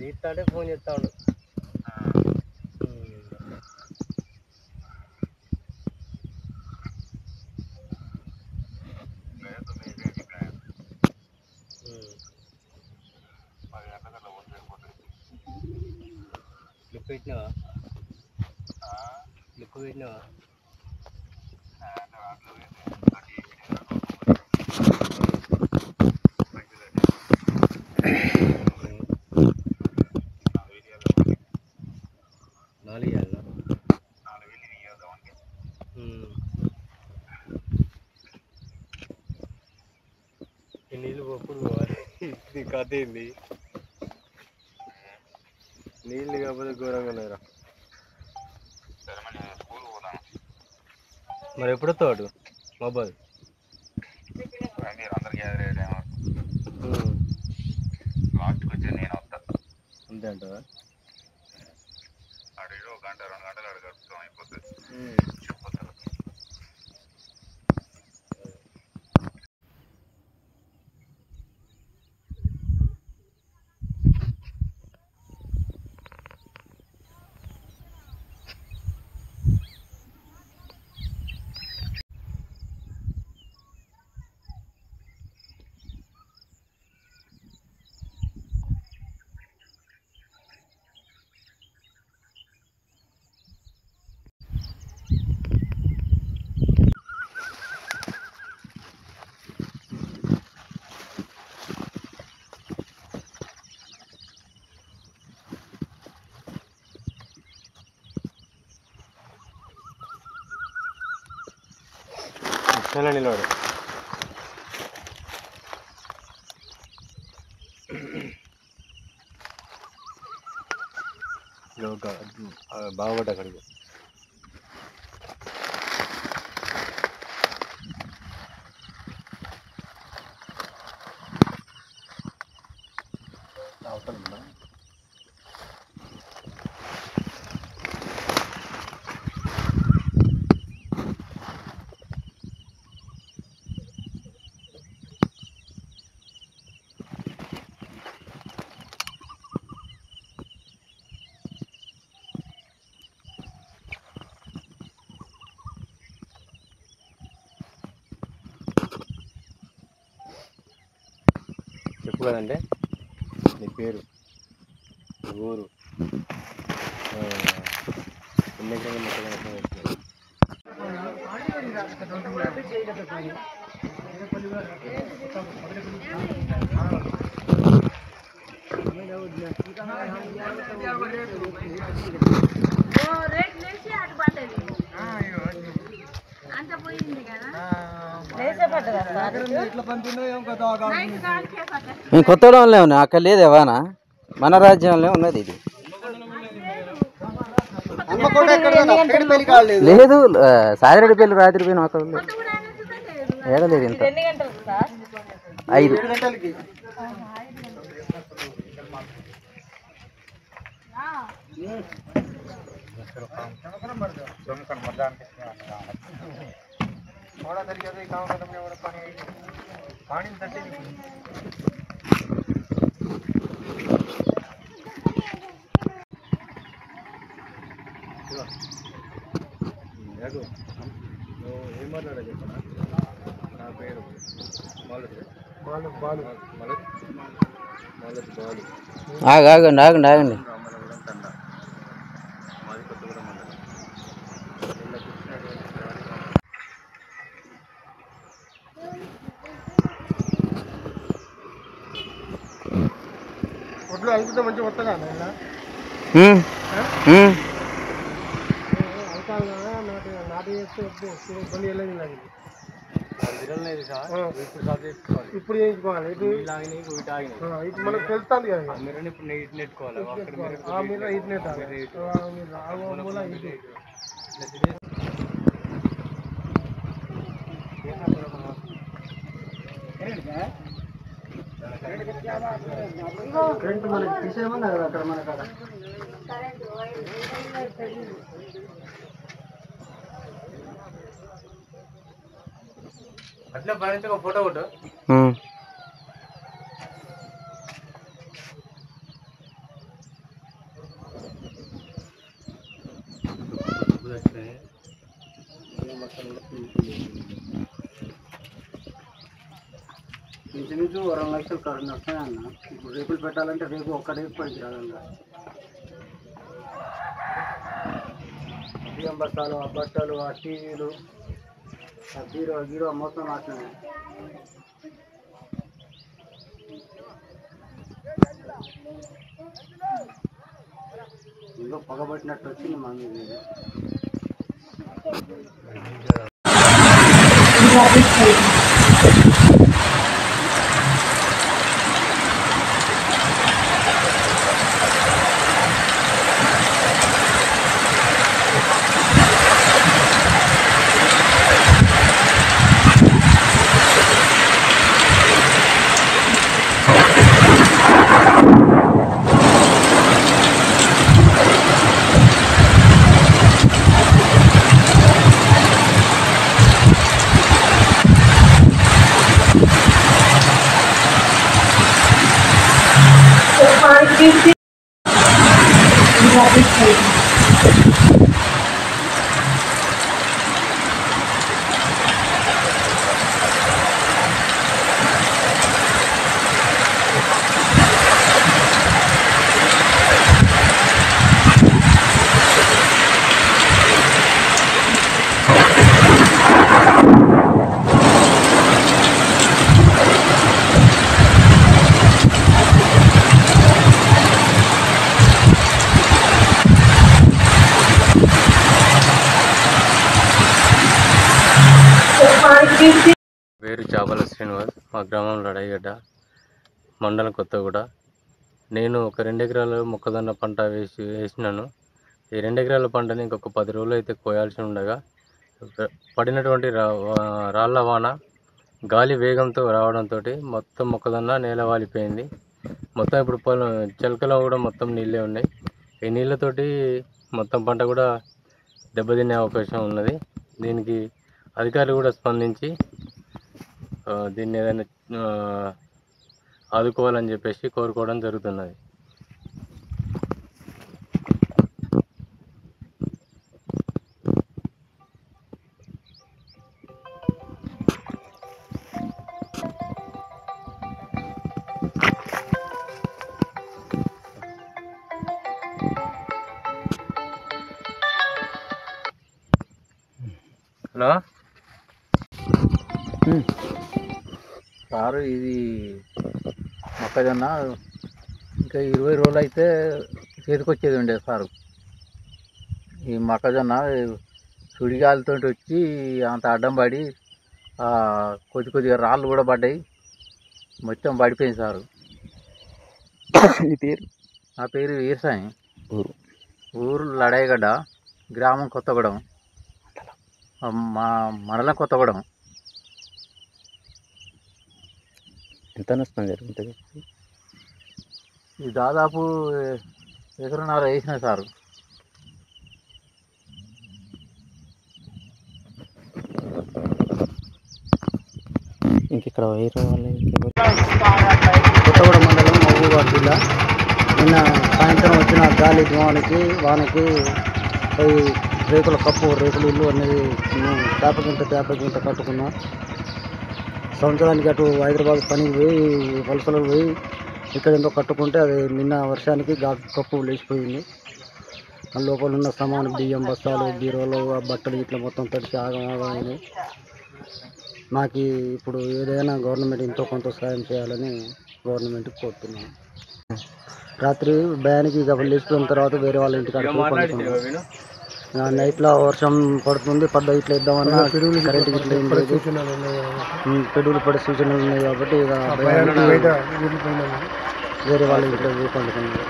తీస్తా అంటే ఫోన్ చేస్తా ఉండు. క్లిప్ పెట్టినావా? క్లిప్ పెట్టినావా? నీళ్ళు ఎప్పుడు పోవాలి? ఇది కథ ఏంది? నీళ్ళు కాకపోతే ఘోరంగా ఉన్నారా? మరి ఎప్పుడు వస్తాడు మొబైల్? అంతే అంటావా? అడిగి 1 గంట 2 గంటలు అడగడుతాం అయిపోతుంది. చాలా నిలబడు. బాగుపడ్డ అక్కడికి అవసరం. చెప్పు కదంటే నీ పేరు, ఊరు, ఎన్ని ఎకరాలు మొత్తం. మేము కొత్తలో లేవు, అక్కడ లేదు ఏవానా, మన రాజ్యంలో ఉన్నది ఇది. లేదు సాయిరెడ్డిపల్లి రాత్రి పోయిన అక్కడ ఏడలేదు ఇంత 5 ఏం మాట్లాడా చెప్పనా? నా పేరు ఆగండి ఆగండి ఆగండి. ఒడ్లు అలుగుతా మంచిగా వస్తుందా? నాటి చేస్తే ఇబ్బంది వెళ్ళదు. ఇప్పుడు చేయించుకోవాలి. ఇప్పుడు మనకు తెలుస్తుంది కదా, ఇప్పుడు ఇటు నెట్టుకోవాలి. ఇటు నెట్టాలి. కరెంట్ మనకి తీసేయమన్నా కదా అక్కడ మన కాడ. అట్లా భరించక ఫోటో కొట్టు. ఇంచుమించు 2 లక్షలు కరెంట్ వస్తాయి అన్న. ఇప్పుడు రేకులు పెట్టాలంటే రేపు ఒక్క రేపు పనికి రాదన్న. బియ్యం బస్తాలు, ఆ బట్టలు, ఆ టీవీలు, ఆ గీరో మొత్తం నాశనమే. ఇంకో పగబట్టినట్టు వచ్చింది మా మీద. పేరు చాపల శ్రీనివాస్, మా గ్రామం లడైగడ్డ, మండలం కొత్తగూడ. నేను ఒక 2 ఎకరాలు మొక్కజొన్న పంట వేసినాను. ఈ 2 ఎకరాల పంటని ఇంకొక 10 రోజులు అయితే కోయాల్సి ఉండగా పడినటువంటి రాళ్ళ వాన గాలి వేగంతో రావడంతో మొత్తం మొక్కజొన్న నేల వాలిపోయింది. మొత్తం ఇప్పుడు చిలకలో కూడా మొత్తం నీళ్ళే ఉన్నాయి. ఈ నీళ్ళతోటి మొత్తం పంట కూడా దెబ్బతినే అవకాశం ఉన్నది. దీనికి అధికారులు కూడా స్పందించి దీన్ని ఏదైనా ఆదుకోవాలని చెప్పేసి కోరుకోవడం జరుగుతున్నది. హలో సారు, ఇది మొక్కజొన్న ఇంకా 20 రోజులు అయితే చేతికొచ్చేది ఉండేది సారు. ఈ మొక్కజొన్న సుడిగాలితో వచ్చి అంత అడ్డం పడి కొద్దిగా రాళ్ళు కూడా పడ్డాయి, మొత్తం పడిపోయింది సారు. ఈ పేరు? నా పేరు ఈర్సాయి. ఊరు లడైగడ్డ, గ్రామం కొత్తగూడెం, మా మండలం కొత్తగూడెం. ఎంత నష్టం జరుగుతుంది? ఇది దాదాపు 1.5 ఎకరం వేసిన సారు. ఇంకెక్కడ వేరే వాళ్ళు కొత్తగూడెం మండలం మహబూబాబాద్ జిల్లా. నిన్న సాయంత్రం వచ్చిన గాలి వానకి రేకుల రేకులు ఇల్లు అనేది తేపకింత కట్టుకున్నాం. సంవత్సరానికి అటు హైదరాబాద్ పనికి పోయి వలసలకు పోయి ఇక్కడ ఎంతో కట్టుకుంటే అది నిన్న వర్షానికి కప్పు లేచిపోయింది. ఆ లోపల ఉన్న సామాను, బియ్యం బస్తాలు, బీరోలు, ఆ బట్టలు ఇట్లా మొత్తం తడిచి ఆగమైనాయి. నాకు ఇప్పుడు ఏదైనా గవర్నమెంట్ ఎంతో కొంత సాయం చేయాలని గవర్నమెంట్కి కోరుతున్నాను. రాత్రి భయానికి ఇక లేచిపోయిన తర్వాత వేరే వాళ్ళ ఇంటికి పండుకున్నాను. నైట్లో వర్షం పడుతుంది, ఇట్లా ఇద్దామన్నా కరెంట్ ఇట్లా ఏం లేదు, పెడుగులు పడే సూచనలు ఉన్నాయి కాబట్టి ఇక వేరే వాళ్ళ ఇంట్లో పండుకున్నాను.